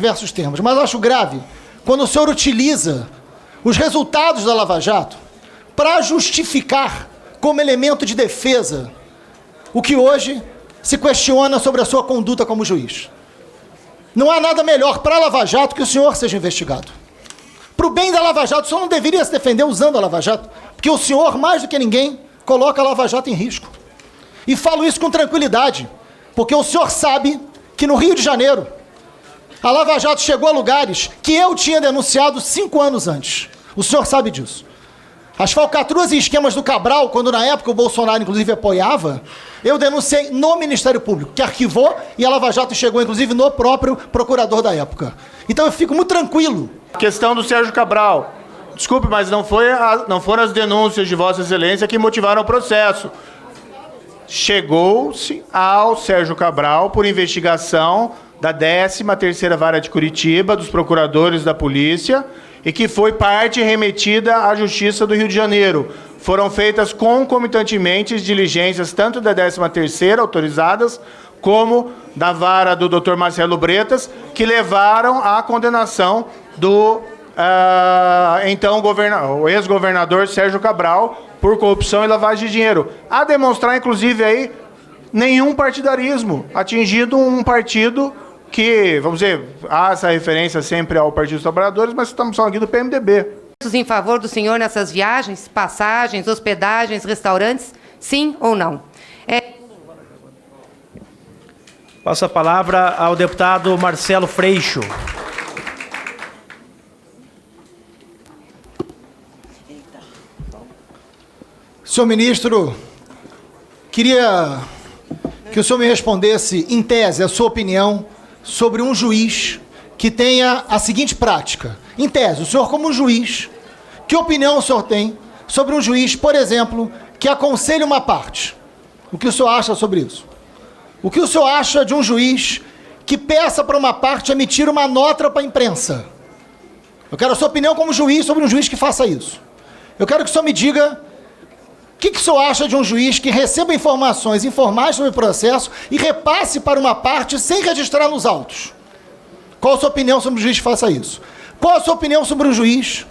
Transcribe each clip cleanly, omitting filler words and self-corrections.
diversos termos, mas acho grave quando o senhor utiliza os resultados da Lava Jato para justificar como elemento de defesa o que hoje se questiona sobre a sua conduta como juiz. Não há nada melhor para a Lava Jato que o senhor seja investigado. Para o bem da Lava Jato, o senhor não deveria se defender usando a Lava Jato, porque o senhor, mais do que ninguém, coloca a Lava Jato em risco. E falo isso com tranquilidade, porque o senhor sabe que no Rio de Janeiro, a Lava Jato chegou a lugares que eu tinha denunciado 5 anos antes. O senhor sabe disso. As falcatruas e esquemas do Cabral, quando na época o Bolsonaro, inclusive, apoiava, eu denunciei no Ministério Público, que arquivou, e a Lava Jato chegou, inclusive, no próprio procurador da época. Então eu fico muito tranquilo. A questão do Sérgio Cabral. Desculpe, mas não foram as denúncias de Vossa Excelência que motivaram o processo. Chegou-se ao Sérgio Cabral por investigação da 13ª Vara de Curitiba, dos procuradores da polícia, e que foi parte remetida à Justiça do Rio de Janeiro. Foram feitas concomitantemente diligências tanto da 13ª autorizadas, como da vara do Dr. Marcelo Bretas, que levaram à condenação do o ex-governador Sérgio Cabral por corrupção e lavagem de dinheiro. A demonstrar, inclusive, aí, nenhum partidarismo, atingindo um partido que, vamos dizer, há essa referência sempre ao Partido dos Trabalhadores, mas estamos falando aqui do PMDB. Em favor do senhor nessas viagens, passagens, hospedagens, restaurantes, sim ou não? Passo a palavra ao deputado Marcelo Freixo. Senhor ministro, queria que o senhor me respondesse, em tese, a sua opinião sobre um juiz que tenha a seguinte prática. Em tese, o senhor como juiz, que opinião o senhor tem sobre um juiz, por exemplo, que aconselha uma parte? O que o senhor acha sobre isso? O que o senhor acha de um juiz que peça para uma parte emitir uma nota para a imprensa? Eu quero a sua opinião como juiz sobre um juiz que faça isso. Eu quero que o senhor me diga o que o senhor acha de um juiz que receba informações informais sobre o processo e repasse para uma parte sem registrar nos autos. Qual a sua opinião sobre um juiz que faça isso? Qual a sua opinião sobre um juiz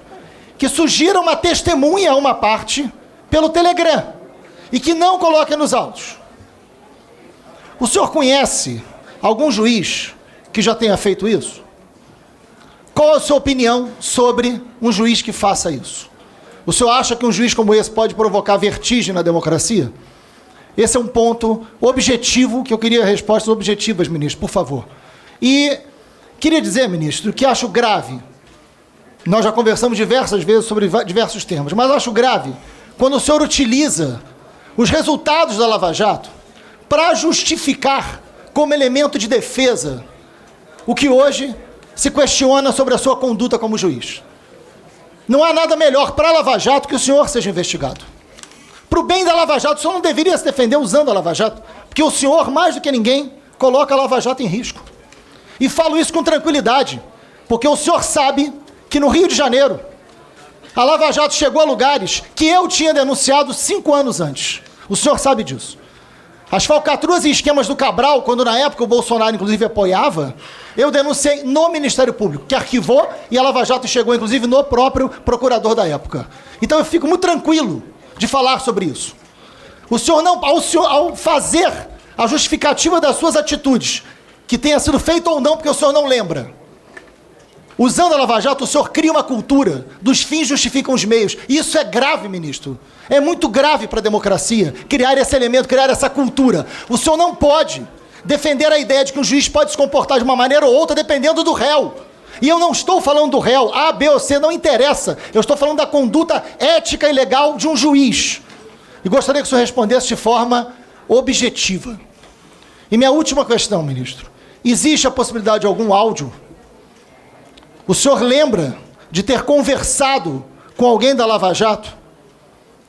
que sugira uma testemunha a uma parte pelo Telegram e que não coloque nos autos? O senhor conhece algum juiz que já tenha feito isso? Qual a sua opinião sobre um juiz que faça isso? O senhor acha que um juiz como esse pode provocar vertigem na democracia? Esse é um ponto objetivo, que eu queria respostas objetivas, ministro, por favor. E queria dizer, ministro, que acho grave, nós já conversamos diversas vezes sobre diversos temas, mas acho grave quando o senhor utiliza os resultados da Lava Jato para justificar como elemento de defesa o que hoje se questiona sobre a sua conduta como juiz. Não há nada melhor para a Lava Jato que o senhor seja investigado. Para o bem da Lava Jato, o senhor não deveria se defender usando a Lava Jato, porque o senhor, mais do que ninguém, coloca a Lava Jato em risco. E falo isso com tranquilidade, porque o senhor sabe que no Rio de Janeiro, a Lava Jato chegou a lugares que eu tinha denunciado 5 anos antes. O senhor sabe disso. As falcatruas e esquemas do Cabral, quando na época o Bolsonaro, inclusive, apoiava, eu denunciei no Ministério Público, que arquivou, e a Lava Jato chegou, inclusive, no próprio procurador da época. Então eu fico muito tranquilo de falar sobre isso. O senhor não, ao fazer a justificativa das suas atitudes, que tenha sido feito ou não, porque o senhor não lembra, usando a Lava Jato, o senhor cria uma cultura dos fins justificam os meios. E isso é grave, ministro. É muito grave para a democracia criar esse elemento, criar essa cultura. O senhor não pode defender a ideia de que um juiz pode se comportar de uma maneira ou outra dependendo do réu. E eu não estou falando do réu, A, B ou C, não interessa. Eu estou falando da conduta ética e legal de um juiz. E gostaria que o senhor respondesse de forma objetiva. E minha última questão, ministro. Existe a possibilidade de algum áudio? O senhor lembra de ter conversado com alguém da Lava Jato?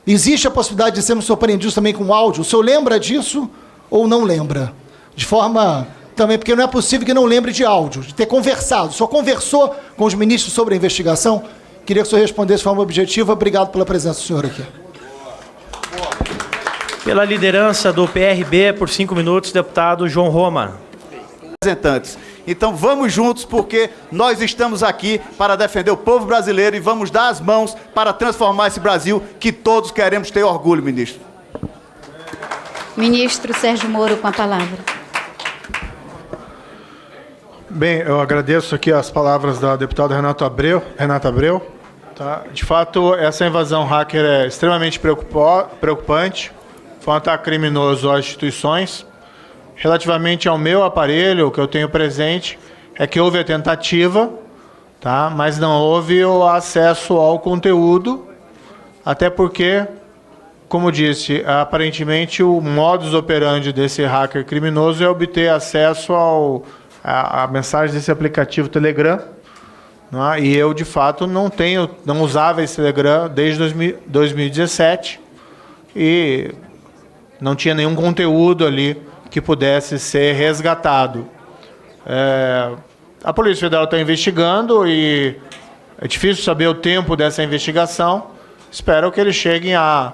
Existe a possibilidade de sermos surpreendidos também com áudio? O senhor lembra disso ou não lembra? De forma também, porque não é possível que não lembre de áudio, de ter conversado. O senhor conversou com os ministros sobre a investigação? Queria que o senhor respondesse de forma objetiva. Obrigado pela presença do senhor aqui. Pela liderança do PRB, por 5 minutos, deputado João Roma. representantes. Então vamos juntos, porque nós estamos aqui para defender o povo brasileiro e vamos dar as mãos para transformar esse Brasil que todos queremos ter orgulho, ministro. Ministro Sérgio Moro com a palavra. Bem, eu agradeço aqui as palavras da deputada Renata Abreu. Tá? De fato, essa invasão hacker é extremamente preocupante. Foi um ataque criminoso às instituições. Relativamente ao meu aparelho, o que eu tenho presente é que houve a tentativa, tá? Mas não houve o acesso ao conteúdo, até porque, como disse, aparentemente o modus operandi desse hacker criminoso é obter acesso a mensagens desse aplicativo Telegram, né? E eu, de fato, não usava esse Telegram desde 2017 e não tinha nenhum conteúdo ali que pudesse ser resgatado. A Polícia Federal está investigando e é difícil saber o tempo dessa investigação. Espero que eles cheguem a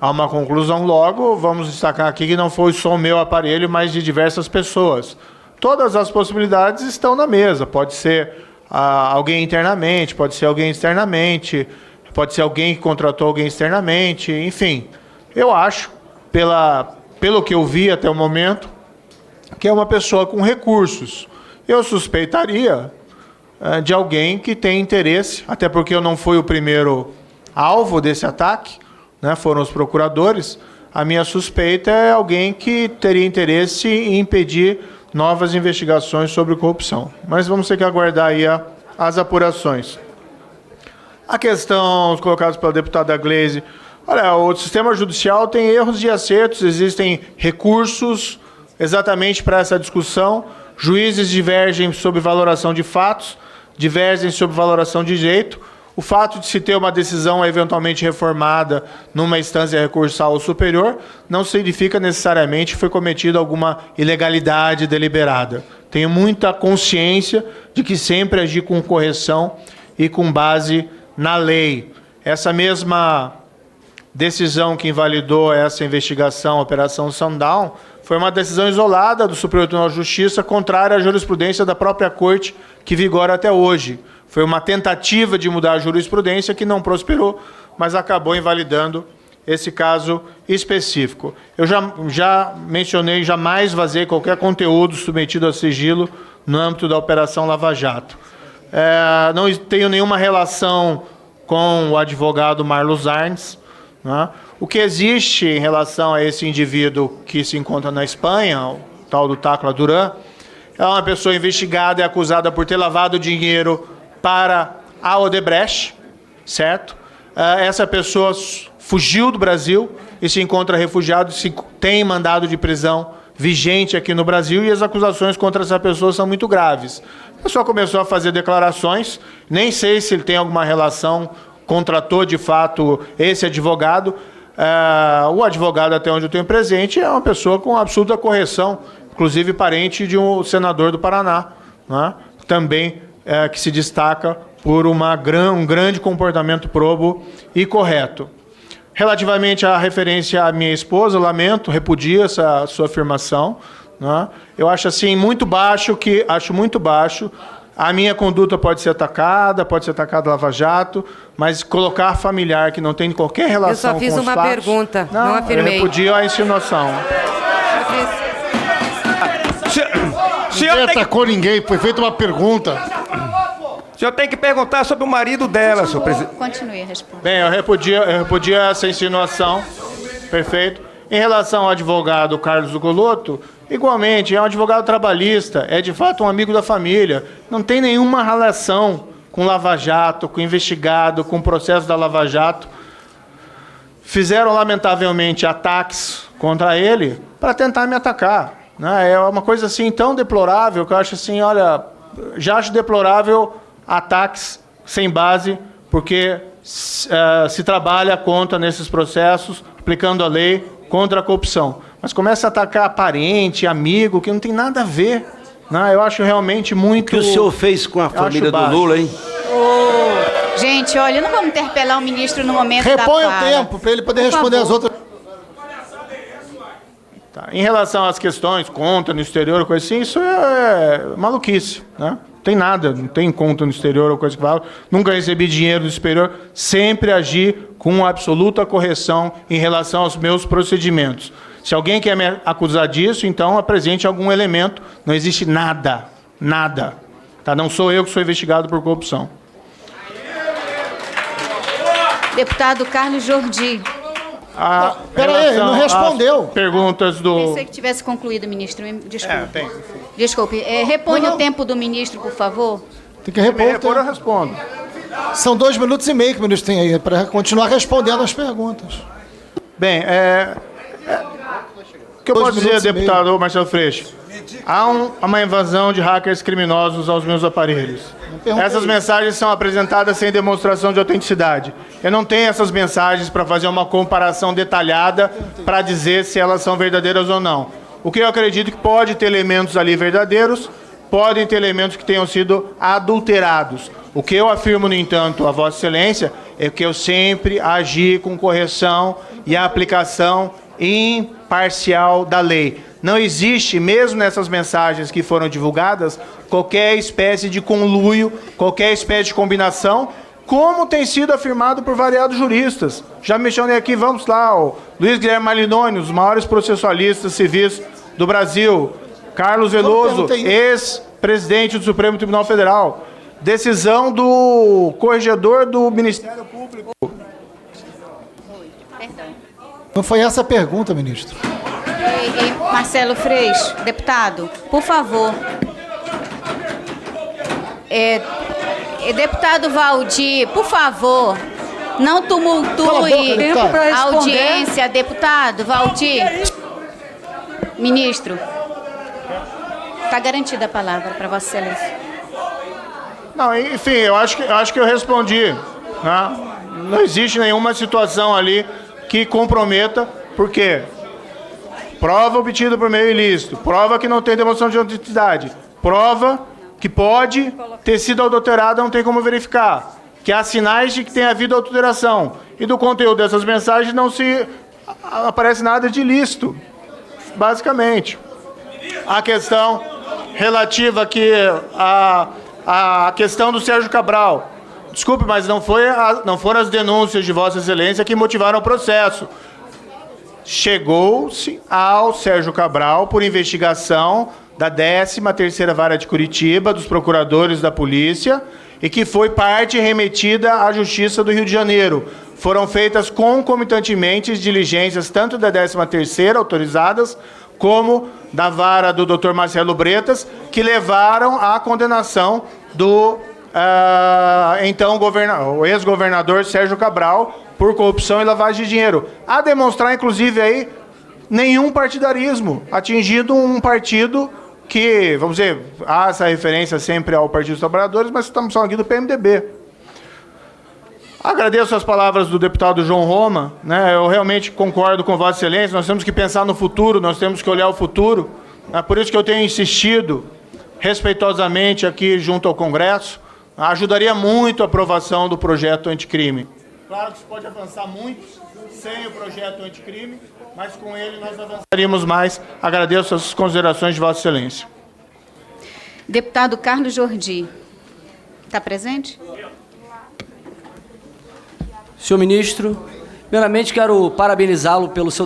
uma conclusão logo. Vamos destacar aqui que não foi só o meu aparelho, mas de diversas pessoas. Todas as possibilidades estão na mesa. Pode ser alguém internamente, pode ser alguém externamente, pode ser alguém que contratou alguém externamente, enfim. Eu acho, pelo que eu vi até o momento, que é uma pessoa com recursos. Eu suspeitaria de alguém que tem interesse, até porque eu não fui o primeiro alvo desse ataque, né? Foram os procuradores. A minha suspeita é alguém que teria interesse em impedir novas investigações sobre corrupção. Mas vamos ter que aguardar aí as apurações. A questão colocada pela deputada Gleisi. Olha, o sistema judicial tem erros e acertos, existem recursos exatamente para essa discussão, juízes divergem sobre valoração de fatos, divergem sobre valoração de direito. O fato de se ter uma decisão eventualmente reformada numa instância recursal superior não significa necessariamente que foi cometida alguma ilegalidade deliberada. Tenho muita consciência de que sempre agi com correção e com base na lei. Essa mesma decisão que invalidou essa investigação, a Operação Sundown, foi uma decisão isolada do Superior Tribunal de Justiça, contrária à jurisprudência da própria Corte, que vigora até hoje. Foi uma tentativa de mudar a jurisprudência que não prosperou, mas acabou invalidando esse caso específico. Eu já mencionei, jamais vazei qualquer conteúdo submetido a sigilo no âmbito da Operação Lava Jato. Não tenho nenhuma relação com o advogado Marlos Arnes, né? O que existe em relação a esse indivíduo que se encontra na Espanha, o tal do Tacla Duran, é uma pessoa investigada e acusada por ter lavado dinheiro para a Odebrecht, certo? Essa pessoa fugiu do Brasil e se encontra refugiado, tem mandado de prisão vigente aqui no Brasil e as acusações contra essa pessoa são muito graves. A pessoa começou a fazer declarações, nem sei se ele tem alguma relação, contratou de fato esse advogado. O advogado, até onde eu tenho presente, é uma pessoa com absoluta correção, inclusive parente de um senador do Paraná, né? Também que se destaca por um grande comportamento probo e correto. Relativamente à referência à minha esposa, lamento, repudio essa sua afirmação, né? Eu acho assim muito baixo, a minha conduta pode ser atacada Lava Jato, mas colocar familiar que não tem qualquer relação com os fatos... Eu só fiz uma pergunta, não afirmei. Eu repudio a insinuação. Ninguém atacou ninguém, foi feita uma pergunta. O senhor tem que perguntar sobre o marido dela, senhor presidente. Continue a responder. Bem, eu repudio essa insinuação. Perfeito. Em relação ao advogado Carlos Ucoloto, igualmente, é um advogado trabalhista, é de fato um amigo da família, não tem nenhuma relação com Lava Jato, com investigado, com o processo da Lava Jato. Fizeram, lamentavelmente, ataques contra ele para tentar me atacar, né? É uma coisa assim tão deplorável que eu acho assim, olha, já acho deplorável ataques sem base, porque se trabalha contra nesses processos, aplicando a lei contra a corrupção. Mas começa a atacar parente, amigo, que não tem nada a ver, né? Eu acho realmente muito... O que o senhor fez com a família do Lula, hein? Gente, olha, não vamos interpelar o ministro no momento Repõe da o fala. tempo para ele poder responder as outras. Tá, Em relação às questões, conta no exterior, coisa assim, isso é maluquice, né? Não tem nada, não tem conta no exterior ou coisa que fala. Nunca recebi dinheiro do exterior, sempre agi com absoluta correção em relação aos meus procedimentos. Se alguém quer me acusar disso, então apresente algum elemento. Não existe nada, nada. Tá? Não sou eu que sou investigado por corrupção. Deputado Carlos Jordi. Peraí, ele não respondeu. Perguntas do... Pensei que tivesse concluído, ministro. Desculpe. tem. Desculpe. Repõe Não. o tempo do ministro, por favor. Tem que repor. eu respondo. São 2 minutos e meio que o ministro tem aí para continuar respondendo as perguntas. Bem, o que eu 2 posso dizer, minutos e deputado Marcelo Freixo? Há uma invasão de hackers criminosos aos meus aparelhos. Essas mensagens são apresentadas sem demonstração de autenticidade. Eu não tenho essas mensagens para fazer uma comparação detalhada para dizer se elas são verdadeiras ou não. O que eu acredito que pode ter elementos ali verdadeiros, podem ter elementos que tenham sido adulterados. O que eu afirmo, no entanto, a Vossa Excelência, é que eu sempre agi com correção e aplicação imparcial da lei. Não existe, mesmo nessas mensagens que foram divulgadas, qualquer espécie de conluio, qualquer espécie de combinação, como tem sido afirmado por variados juristas. Já mencionei aqui, vamos lá, o Luiz Guilherme Malinoni, um dos maiores processualistas civis do Brasil, Carlos Veloso, ex-presidente do Supremo Tribunal Federal, decisão do corregedor do Ministério Público. Não foi essa a pergunta, ministro. Marcelo Freixo, deputado, por favor. Deputado Valdir, por favor, não tumultue a audiência, deputado Valdir. Ministro, está garantida a palavra para Vossa Excelência. Não, enfim, eu acho que eu respondi. Né? Não existe nenhuma situação ali que comprometa, porque prova obtida por meio ilícito, prova que não tem demonstração de autenticidade, prova que pode ter sido adulterada, não tem como verificar, que há sinais de que tem havido adulteração, e do conteúdo dessas mensagens não se aparece nada de ilícito, basicamente. A questão relativa aqui à questão do Sérgio Cabral. Desculpe, mas não foram as denúncias de Vossa Excelência que motivaram o processo. Chegou-se ao Sérgio Cabral por investigação da 13ª Vara de Curitiba, dos procuradores da polícia, e que foi parte remetida à Justiça do Rio de Janeiro. Foram feitas concomitantemente diligências tanto da 13ª, autorizadas, como da vara do Dr. Marcelo Bretas, que levaram à condenação do então o ex-governador Sérgio Cabral por corrupção e lavagem de dinheiro. A demonstrar, inclusive, aí, nenhum partidarismo, atingido um partido que, vamos dizer, há essa referência sempre ao Partido dos Trabalhadores, mas estamos falando aqui do PMDB. Agradeço as palavras do deputado João Roma, né? Eu realmente concordo com Vossa Excelência, nós temos que pensar no futuro, nós temos que olhar o futuro. É por isso que eu tenho insistido respeitosamente aqui junto ao Congresso. Ajudaria muito a aprovação do projeto anticrime. Claro que se pode avançar muito sem o projeto anticrime, mas com ele nós avançaríamos mais. Agradeço as considerações de Vossa Excelência. Deputado Carlos Jordi, está presente? Senhor ministro, primeiramente quero parabenizá-lo pelo seu